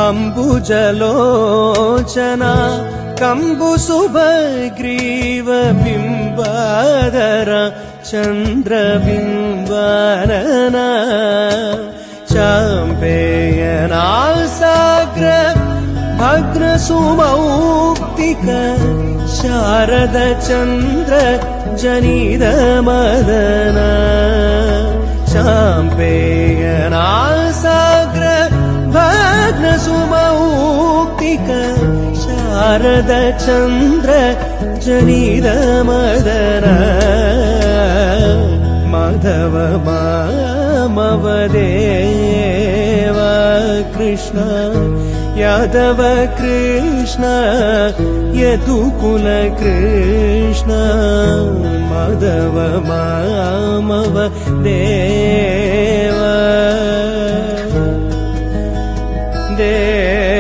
अम्बुजलोचना कम्बुसुभग्रीव बिम्बाधर चन्द्रबिम्बानना चाम्पेयनासाग्र भग्नसुमौक्तिक Sharad Chandra जनितमदना चाम्पेयनासाग्र भग्नसुमौक्तिक Sharad Chandra जनितमदना Madhava मामवदेव Krishna Yadava Krishna यदुकुल Krishna Madhava मामवदेव Dev